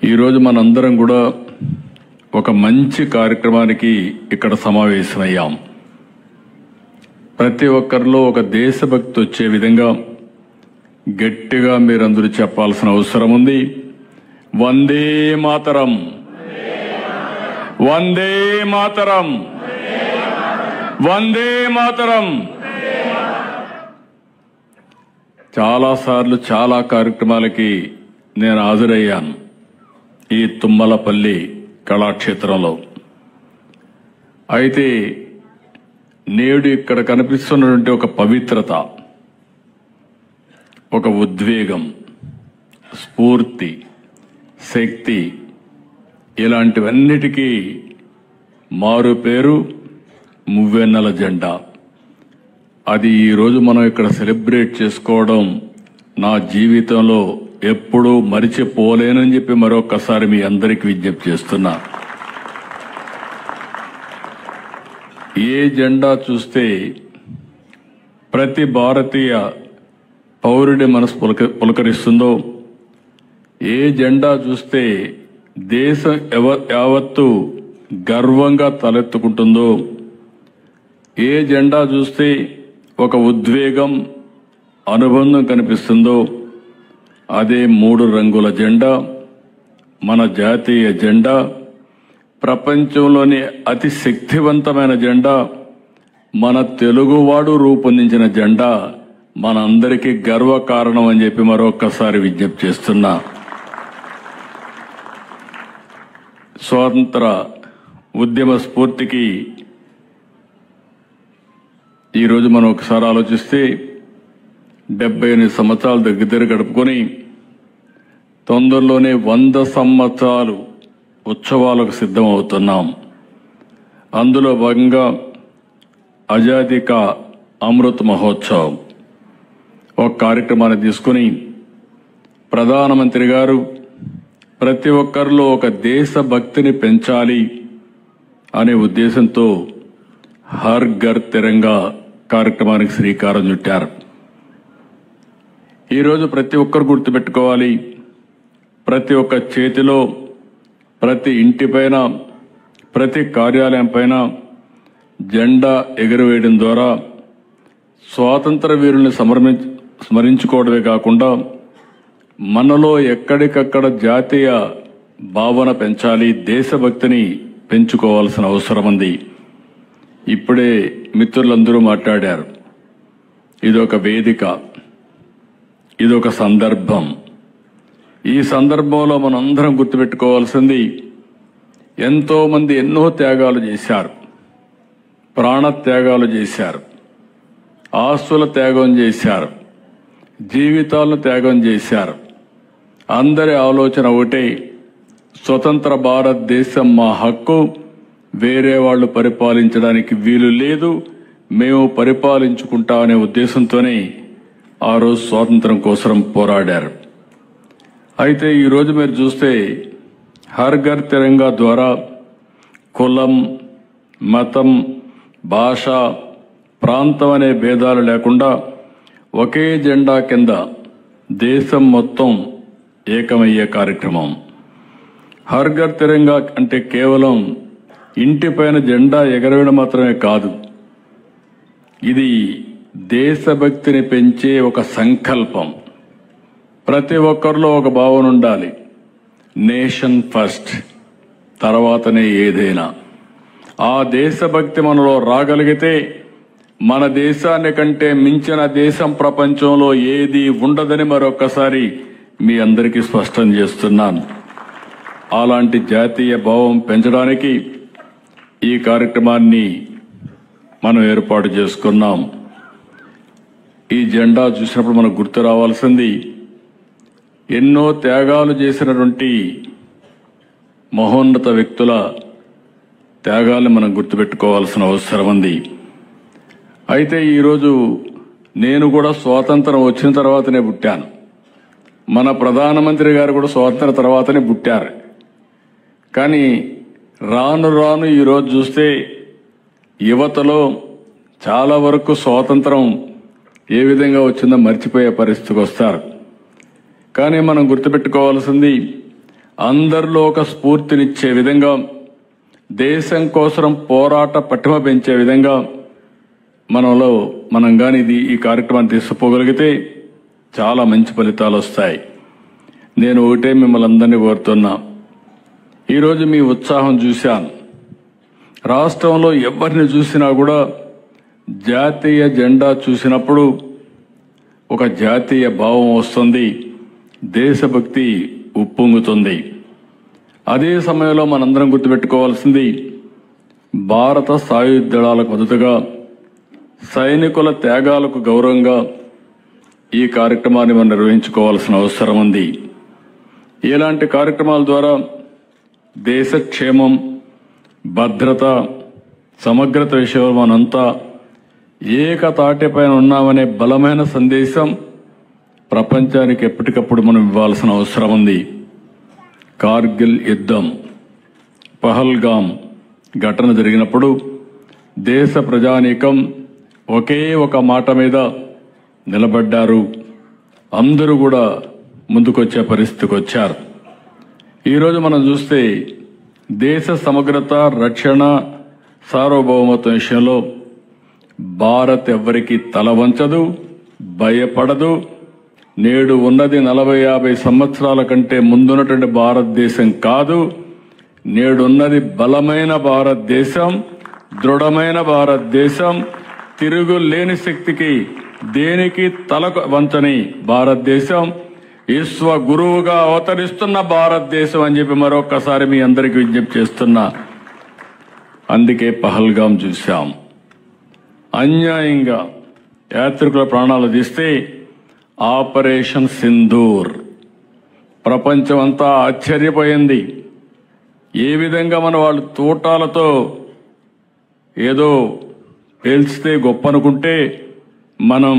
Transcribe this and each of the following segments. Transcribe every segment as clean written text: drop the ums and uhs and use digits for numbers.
ఈరోజు మనందరం కూడా ఒక మంచి కార్యక్రమానికి ఇక్కడ సమావేశమయ్యాం. ప్రతి ఒక్కరిలో ఒక దేశభక్తి వచ్చే విధంగా గట్టిగా మీరందరూ చెప్పాల్సిన అవసరం ఉంది. వందే మాతరం, వందే మాతరం, వందే మాతరం. చాలాసార్లు చాలా కార్యక్రమాలకి నేను హాజరయ్యాను ఈ తుమ్మలపల్లి కళాక్షేత్రంలో. అయితే నేడు ఇక్కడ కనిపిస్తున్నటువంటి ఒక పవిత్రత, ఒక ఉద్వేగం, స్ఫూర్తి, శక్తి, ఇలాంటివన్నిటికీ మారు పేరు మువ్వెన్నెల జెండా. అది ఈరోజు మనం ఇక్కడ సెలబ్రేట్ చేసుకోవడం నా జీవితంలో ఎప్పుడూ మరిచిపోలేనని చెప్పి మరొకసారి మీ అందరికీ విజ్ఞప్తి చేస్తున్నా. ఏ జెండా చూస్తే ప్రతి భారతీయ పౌరుడి మనసు పులకరిస్తుందో, ఏ జెండా చూస్తే దేశం యావత్తు గర్వంగా తలెత్తుకుంటుందో, ఏ జెండా చూస్తే ఒక ఉద్వేగం, అనుబంధం కనిపిస్తుందో, అదే 3 రంగుల జెండా, మన జాతీయ జెండా, ప్రపంచంలోని అతి శక్తివంతమైన జెండా, మన తెలుగువాడు రూపొందించిన జెండా మనందరికీ గర్వకారణం అని చెప్పి మరొకసారి విజ్ఞప్తి చేస్తున్నా. స్వాతంత్ర ఉద్యమ స్ఫూర్తికి ఈరోజు మనం ఒకసారి ఆలోచిస్తే 78 సంవత్సరాలు దగ్గర గడుపుకొని తొందరలోనే 100 సంవత్సరాలు ఉత్సవాలకు సిద్ధమవుతున్నాం. అందులో భాగంగా ఆజాదీ కా అమృత్ మహోత్సవ్ ఒక కార్యక్రమాన్ని తీసుకుని ప్రధానమంత్రి గారు ప్రతి ఒక్కరిలో ఒక దేశభక్తిని పెంచాలి అనే ఉద్దేశంతో హర్ ఘర్ తిరంగా కార్యక్రమానికి శ్రీకారం చుట్టారు. ఈరోజు ప్రతి ఒక్కరు గుర్తుపెట్టుకోవాలి, ప్రతి ఒక్క చేతిలో, ప్రతి ఇంటిపైన, ప్రతి కార్యాలయం పైన జెండా ఎగురవేయడం ద్వారా స్వాతంత్ర వీరుల్ని స్మరించుకోవడమే కాకుండా మనలో ఎక్కడికక్కడ జాతీయ భావన పెంచాలి, దేశభక్తిని పెంచుకోవాల్సిన అవసరం ఉంది. ఇప్పుడే మిత్రులందరూ మాట్లాడారు. ఇదొక వేదిక, ఇదొక సందర్భం. ఈ సందర్భంలో మనందరం గుర్తుపెట్టుకోవాల్సింది, ఎంతో మంది ఎన్నో త్యాగాలు చేశారు, ప్రాణత్యాగాలు చేశారు, ఆస్తుల త్యాగం చేశారు, జీవితాలను త్యాగం చేశారు. అందరి ఆలోచన ఒకటే, స్వతంత్ర భారతదేశం మా హక్కు, వేరే వాళ్ళు పరిపాలించడానికి వీలు లేదు, మేము పరిపాలించుకుంటామనే ఉద్దేశంతోనే ఆ రోజు స్వాతంత్రం కోసం పోరాడారు. అయితే ఈరోజు మీరు చూస్తే హర్ ఘర్ తిరంగా ద్వారా కులం, మతం, భాష, ప్రాంతం అనే భేదాలు లేకుండా ఒకే జెండా కింద దేశం మొత్తం ఏకమయ్యే కార్యక్రమం. హర్ ఘర్ తిరంగా అంటే కేవలం ఇంటిపైన జెండా ఎగరవేయడం మాత్రమే కాదు, ఇది దేశభక్తిని పెంచే ఒక సంకల్పం. ప్రతి ఒక్కరిలో ఒక భావన ఉండాలి, నేషన్ ఫస్ట్, తర్వాతనే ఏదైనా. ఆ దేశభక్తి మనలో రాగలిగితే మన దేశాన్ని కంటే మించిన దేశం ప్రపంచంలో ఏది ఉండదని మరొకసారి మీ అందరికీ స్పష్టం చేస్తున్నాను. అలాంటి జాతీయ భావం పెంచడానికి ఈ కార్యక్రమాన్ని మనం ఏర్పాటు చేసుకున్నాం. ఈ జెండా చూసినప్పుడు మనకు గుర్తు రావాల్సింది, ఎన్నో త్యాగాలు చేసినటువంటి మహోన్నత వ్యక్తుల త్యాగాలను మనం గుర్తుపెట్టుకోవాల్సిన అవసరం ఉంది. అయితే ఈరోజు నేను కూడా స్వాతంత్రం వచ్చిన తర్వాతనే పుట్టాను, మన ప్రధానమంత్రి గారు కూడా స్వాతంత్రం తర్వాతనే పుట్టారు. కానీ రాను రాను ఈరోజు చూస్తే యువతలో చాలా వరకు స్వాతంత్రం ఏ విధంగా వచ్చిందో మర్చిపోయే పరిస్థితికి వస్తారు. కానీ మనం గుర్తుపెట్టుకోవాల్సింది, అందరిలో ఒక స్ఫూర్తినిచ్చే విధంగా, దేశం కోసం పోరాట పటిమ పెంచే విధంగా మనం కానీ ఈ కార్యక్రమాన్ని తీసుకుపోగలిగితే చాలా మంచి ఫలితాలు వస్తాయి. నేను ఒకటే మిమ్మల్ని అందరినీ కోరుతున్నా, ఈరోజు మీ ఉత్సాహం చూశాను. రాష్ట్రంలో ఎవరిని చూసినా కూడా జాతీయ జెండా చూసినప్పుడు ఒక జాతీయ భావం వస్తుంది, దేశభక్తి ఉప్పొంగుతుంది. అదే సమయంలో మనందరం గుర్తుపెట్టుకోవాల్సింది, భారత సాయుధ దళాలకు మద్దతుగా సైనికుల త్యాగాలకు గౌరవంగా ఈ కార్యక్రమాన్ని మనం నిర్వహించుకోవాల్సిన అవసరం ఉంది. ఇలాంటి కార్యక్రమాల ద్వారా దేశ క్షేమం, భద్రత, సమగ్రత విషయంలో మనంతా ఏకతాటిపైన ఉన్నామనే బలమైన సందేశం ప్రపంచానికి ఎప్పటికప్పుడు మనం ఇవ్వాల్సిన అవసరం ఉంది. కార్గిల్ యుద్ధం, పహల్గాం ఘటన జరిగినప్పుడు దేశ ప్రజానీకం ఒకే ఒక మాట మీద నిలబడ్డారు. అందరూ కూడా ముందుకొచ్చే పరిస్థితికి వచ్చారు. ఈరోజు మనం చూస్తే దేశ సమగ్రత, రక్షణ, సార్వభౌమత్వం విషయంలో భారత్ ఎవ్వరికీ తల వంచదు, భయపడదు. నేడు ఉన్నది 40-50 సంవత్సరాల కంటే ముందున్నటువంటి భారతదేశం కాదు. నేడున్నది బలమైన భారతదేశం, దృఢమైన భారతదేశం, తిరుగులేని శక్తికి దేనికి తల వంచని భారతదేశం, విశ్వ గురువుగా అవతరిస్తున్న భారతదేశం అని చెప్పి మరొక్కసారి మీ అందరికీ విజ్ఞప్తి చేస్తున్నా. అందుకే పహల్గాం చూశాం. అన్యాయంగా యాత్రికుల ప్రాణాలు తీస్తే ఆపరేషన్ సింధూర్ ప్రపంచం అంతా ఆశ్చర్యపోయింది. ఏ విధంగా వాళ్ళు తూటాలతో ఏదో పేల్చితే గొప్ప అనుకుంటే మనం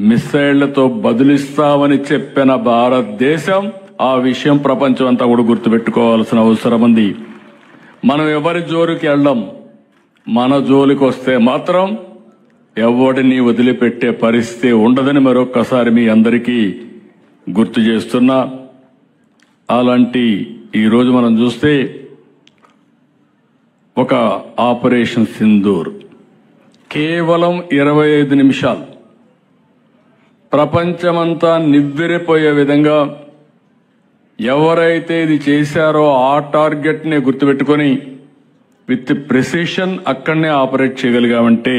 మిస్సైళ్లతో బదులిస్తామని చెప్పిన భారతదేశం, ఆ విషయం ప్రపంచం అంతా కూడా గుర్తుపెట్టుకోవాల్సిన అవసరం ఉంది. మనం ఎవరి జోలికి వెళ్ళం, మన జోలికి వస్తే మాత్రం ఎవడిని వదిలిపెట్టే పరిస్థితి ఉండదని మరొక్కసారి మీ అందరికీ గుర్తు చేస్తున్నా. అలాంటి ఈరోజు మనం చూస్తే ఒక ఆపరేషన్ సింధూర్ కేవలం 25 నిమిషాలు ప్రపంచమంతా నివ్వెరపోయే విధంగా ఎవరైతే ఇది చేశారో ఆ టార్గెట్ ని గుర్తుపెట్టుకొని విత్ ప్రెసిషన్ అక్కడనే ఆపరేట్ చేయగలిగామంటే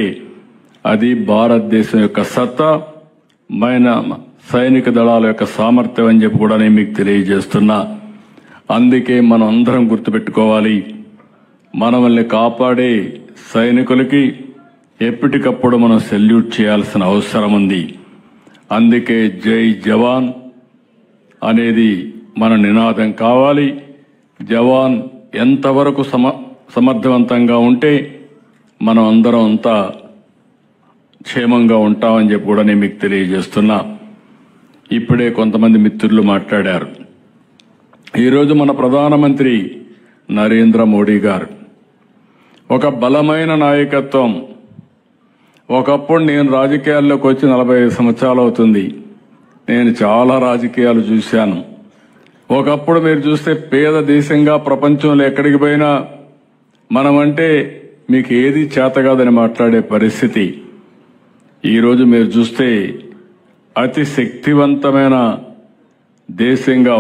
అది భారతదేశం యొక్క సత్తా, సైనిక దళాల యొక్క సామర్థ్యం అని చెప్పి కూడా నేను మీకు తెలియజేస్తున్నా. అందుకే మనం అందరం గుర్తుపెట్టుకోవాలి, మనల్ని కాపాడే సైనికులకి ఎప్పటికప్పుడు మనం సెల్యూట్ చేయాల్సిన అవసరం ఉంది. అందుకే జై జవాన్ అనేది మన నినాదం కావాలి. జవాన్ ఎంతవరకు సమర్థవంతంగా ఉంటే మనం అందరం అంతా క్షేమంగా ఉంటామని చెప్పి కూడా నేను మీకు తెలియజేస్తున్నా. ఇప్పుడే కొంతమంది మిత్రులు మాట్లాడారు. ఈరోజు మన ప్రధానమంత్రి నరేంద్ర మోడీ గారు ఒక బలమైన నాయకత్వం. ఒకప్పుడు నేను రాజకీయాల్లోకి వచ్చి 45 సంవత్సరాలు అవుతుంది. నేను చాలా రాజకీయాలు చూశాను. ఒకప్పుడు మీరు చూస్తే పేద దేశంగా ప్రపంచంలో ఎక్కడికి పోయినా మనమంటే మీకు ఏది చేత కాదని మాట్లాడే పరిస్థితి. ఈరోజు మీరు చూస్తే అతి శక్తివంతమైన దేశంగా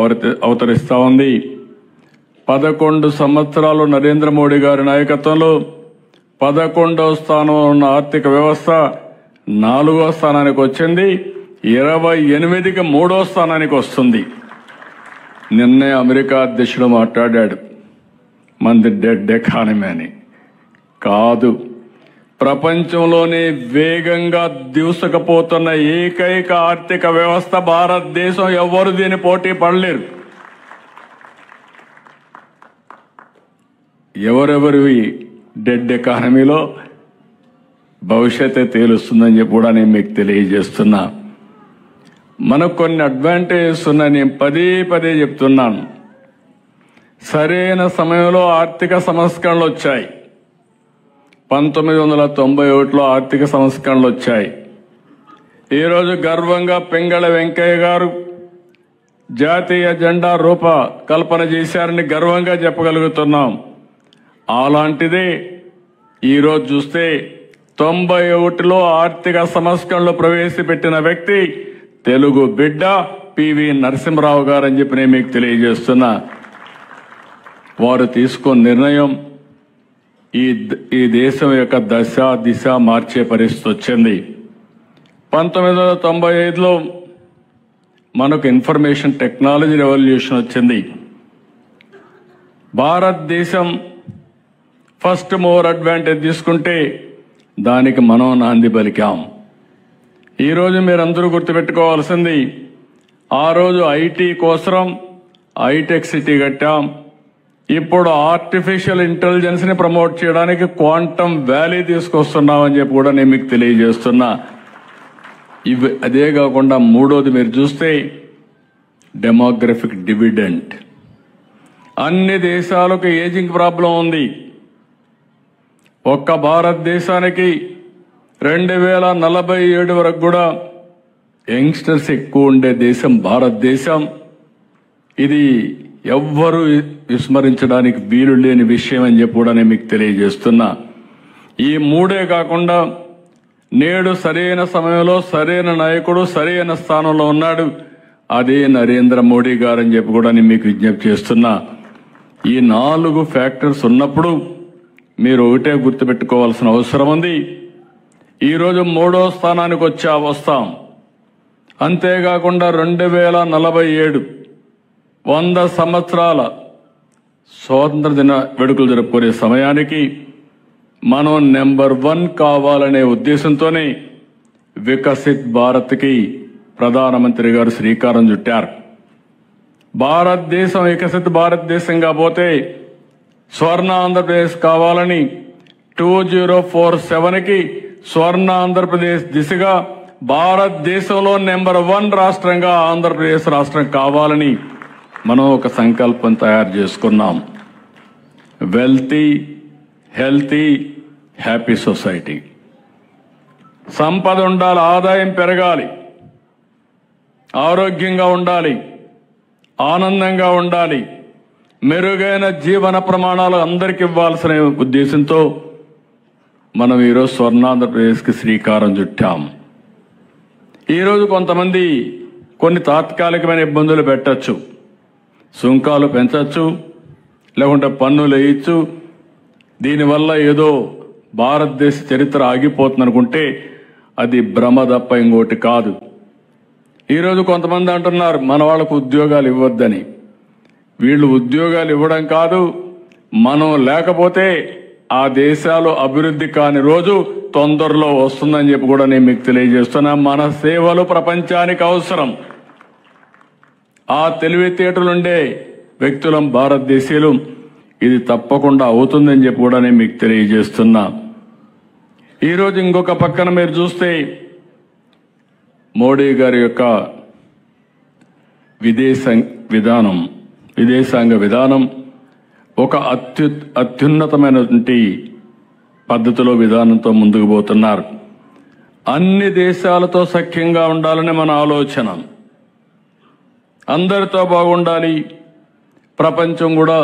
అవతరిస్తా ఉంది. 11 సంవత్సరాలు నరేంద్ర మోడీ గారి నాయకత్వంలో 11వ స్థానంలో ఉన్న ఆర్థిక వ్యవస్థ 4వ స్థానానికి వచ్చింది. 28కి 3వ స్థానానికి వస్తుంది. నిన్నే అమెరికా అధ్యక్షుడు మాట్లాడాడు, మంది డెడ్ ఎకానమీ అని. కాదు, ప్రపంచంలోనే వేగంగా దూసుకుపోతున్న ఏకైక ఆర్థిక వ్యవస్థ భారతదేశం. ఎవ్వరు దీని పోటీ పడలేరు. ఎవరెవరివి డెడ్ ఎకానమీలో భవిష్యత్తే తేలుస్తుందని చెప్పి కూడా నేను మీకు తెలియజేస్తున్నా. మనకు కొన్ని అడ్వాంటేజెస్ ఉన్నాయి. నేను పదే చెప్తున్నాను. సరైన సమయంలో ఆర్థిక సంస్కరణలు వచ్చాయి. 1991లో ఆర్థిక సంస్కరణలు వచ్చాయి. ఈరోజు గర్వంగా పింగళ వెంకయ్య గారు జాతీయ జెండా రూపకల్పన చేశారని గర్వంగా చెప్పగలుగుతున్నాం. అలాంటిదే ఈరోజు చూస్తే 91లో ఆర్థిక సంస్కరణలు ప్రవేశపెట్టిన వ్యక్తి తెలుగు బిడ్డ పివి నరసింహరావు గారు అని చెప్పి నేను మీకు తెలియజేస్తున్నా. వారు తీసుకున్న నిర్ణయం ఈ దేశం యొక్క దశ దిశ మార్చే పరిస్థితి వచ్చింది. 1995లో మనకు ఇన్ఫర్మేషన్ టెక్నాలజీ రెవల్యూషన్ వచ్చింది. భారతదేశం ఫస్ట్ మూవర్ అడ్వాంటేజ్ తీసుకుంటే దానికి మనం నాంది పలికాం. ఈరోజు మీరందరూ గుర్తుపెట్టుకోవాల్సింది, ఆ రోజు ఐటీ కోసం హైటెక్ సిటీ కట్టాం. ఇప్పుడు ఆర్టిఫిషియల్ ఇంటెలిజెన్స్ ని ప్రమోట్ చేయడానికి క్వాంటమ్ వ్యాలీ తీసుకొస్తున్నామని చెప్పి కూడా నేను మీకు తెలియజేస్తున్నా. అదే కాకుండా మూడోది మీరు చూస్తే డెమోగ్రఫిక్ డివిడెంట్. అన్ని దేశాలకు ఏజింగ్ ప్రాబ్లం ఉంది. ఒక్క భారతదేశానికి 2047 వరకు కూడా యంగ్స్టర్స్ ఎక్కువ ఉండే దేశం భారతదేశం. ఇది ఎవ్వరూ విస్మరించడానికి వీలు లేని విషయం అని చెప్పి కూడా నేను మీకు తెలియజేస్తున్నా. ఈ మూడే కాకుండా నేడు సరైన సమయంలో సరైన నాయకుడు సరైన స్థానంలో ఉన్నాడు, అదే నరేంద్ర మోడీ గారు అని చెప్పి కూడా నేను మీకు విజ్ఞప్తి చేస్తున్నా. ఈ 4 ఫ్యాక్టర్స్ ఉన్నప్పుడు మీరు ఒకటే గుర్తుపెట్టుకోవాల్సిన అవసరం ఉంది. ఈరోజు 3వ స్థానానికి వస్తాం. అంతేకాకుండా 2047 100 సంవత్సరాల స్వాతంత్ర దిన వేడుకలు జరుపుకునే సమయానికి మనం నెంబర్ 1 కావాలనే ఉద్దేశంతోనే వికసిత్ భారత్కి ప్రధానమంత్రి గారు శ్రీకారం చుట్టారు. భారతదేశం వికసిత్ భారతదేశంగా పోతే స్వర్ణ ఆంధ్రప్రదేశ్ కావాలని 2047కి స్వర్ణ ఆంధ్రప్రదేశ్ దిశగా భారతదేశంలో నెంబర్ 1 రాష్ట్రంగా ఆంధ్రప్రదేశ్ రాష్ట్రం కావాలని మనం ఒక సంకల్పం తయారు చేసుకున్నాం. Wealthy, healthy, happy society. సంపద ఉండాలి, ఆదాయం పెరగాలి, ఆరోగ్యంగా ఉండాలి, ఆనందంగా ఉండాలి, మెరుగైన జీవన ప్రమాణాలు అందరికీ ఇవ్వాల్సిన ఉద్దేశంతో మనం ఈరోజు స్వర్ణాంధ్రప్రదేశ్కి శ్రీకారం చుట్టాం. ఈరోజు కొంతమంది కొన్ని తాత్కాలికమైన ఇబ్బందులు పెట్టచ్చు, సుంకాలు పెంచచ్చు, లేకుంటే పన్నులు వేయచ్చు. దీనివల్ల ఏదో భారతదేశ చరిత్ర ఆగిపోతుంది అనుకుంటే అది భ్రమ తప్ప ఇంకోటి కాదు. ఈరోజు కొంతమంది అంటున్నారు మన వాళ్ళకు ఉద్యోగాలు ఇవ్వద్దని. వీళ్ళు ఉద్యోగాలు ఇవ్వడం కాదు, మనం లేకపోతే ఆ దేశాలు అభివృద్ధి కాని రోజు తొందరలో వస్తుందని చెప్పి కూడా నేను మీకు తెలియజేస్తున్నా. మన సేవలు ప్రపంచానికి అవసరం. ఆ తెలివితేటలుండే వ్యక్తులం భారతదేశీయులు. ఇది తప్పకుండా అవుతుందని చెప్పి కూడా నేను మీకు తెలియజేస్తున్నా. ఈరోజు ఇంకొక పక్కన మీరు చూస్తే మోడీ గారి యొక్క విదేశాంగ విధానం ఒక అత్యున్నతమైనటువంటి పద్ధతిలో విధానంతో ముందుకు పోతున్నారు. అన్ని దేశాలతో సఖ్యంగా ఉండాలని మన ఆలోచన. అందరితో బాగుండాలి, ప్రపంచం కూడా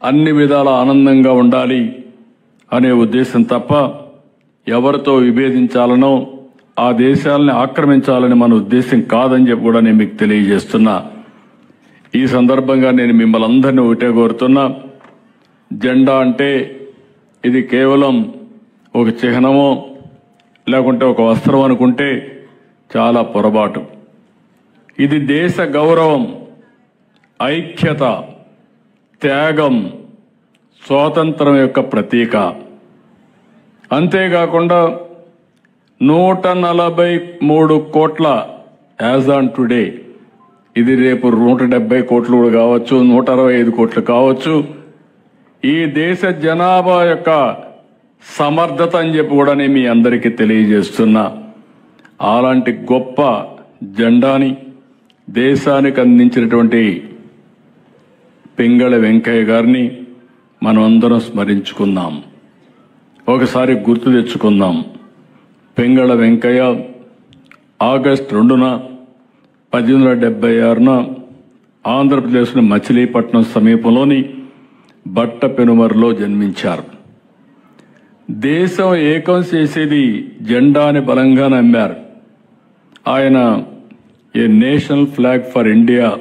అన్ని విధాల ఆనందంగా ఉండాలి అనే ఉద్దేశం తప్ప ఎవరితో విభేదించాలనో ఆ దేశాలని ఆక్రమించాలని మన ఉద్దేశం కాదని చెప్పి కూడా నేను మీకు తెలియజేస్తున్నా. ఈ సందర్భంగా నేను మిమ్మల్ని అందరినీ ఒకటే కోరుతున్నా, జెండా అంటే ఇది కేవలం ఒక చిహ్నమో లేకుంటే ఒక వస్త్రం అనుకుంటే చాలా పొరపాటు. ఇది దేశ గౌరవం, ఐక్యత, త్యాగం, స్వాతంత్రం యొక్క ప్రతీక. అంతేకాకుండా 143 కోట్ల యాజ్ ఆన్ టుడే, ఇది రేపు 170 కోట్లు కూడా కావచ్చు, 165 కోట్లు కావచ్చు. ఈ దేశ జనాభా యొక్క సమర్థత అని చెప్పి కూడా నేను మీ అందరికీ తెలియజేస్తున్నా. అలాంటి గొప్ప జెండాని దేశానికి అందించినటువంటి పింగళి వెంకయ్య గారిని మనం అందరం స్మరించుకుందాం, ఒకసారి గుర్తు తెచ్చుకుందాం. పింగళి వెంకయ్య ఆగస్టు 2న 1876న ఆంధ్రప్రదేశ్లోని మచిలీపట్నం సమీపంలోని బట్టపెనుమరులో జన్మించారు. దేశం ఏకం చేసేది జెండాని బలంగా నమ్మారు. ఆయన ఏ నేషనల్ ఫ్లాగ్ ఫర్ ఇండియా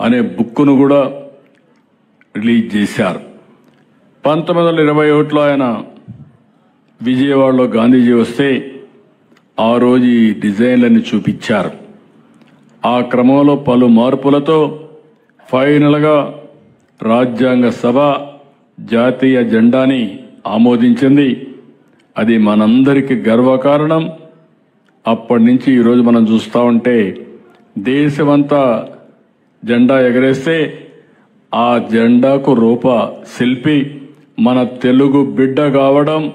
అనే బుక్ను కూడా రిలీజ్ చేశారు. 1921లో ఆయన విజయవాడలో గాంధీజీ వస్తే ఆ రోజు ఈ డిజైన్లన్నీ చూపించారు. ఆ క్రమంలో పలు మార్పులతో ఫైనల్గా రాజ్యాంగ సభ జాతీయ జెండాని ఆమోదించింది. అది మనందరికీ గర్వకారణం. అప్పటి నుంచి ఈరోజు మనం చూస్తూ ఉంటే దేశమంతా జెండా ఎగరేస్తే ఆ జెండాకు రూప శిల్పి మన తెలుగు బిడ్డ కావడం,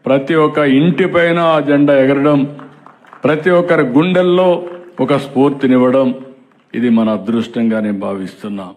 ప్రతి ఒక్క ఇంటిపైన ఆ జెండా ఎగరడం, ప్రతి ఒక్కరి గుండెల్లో ఒక స్ఫూర్తినివ్వడం, ఇది మన అదృష్టంగా నేను భావిస్తున్నా.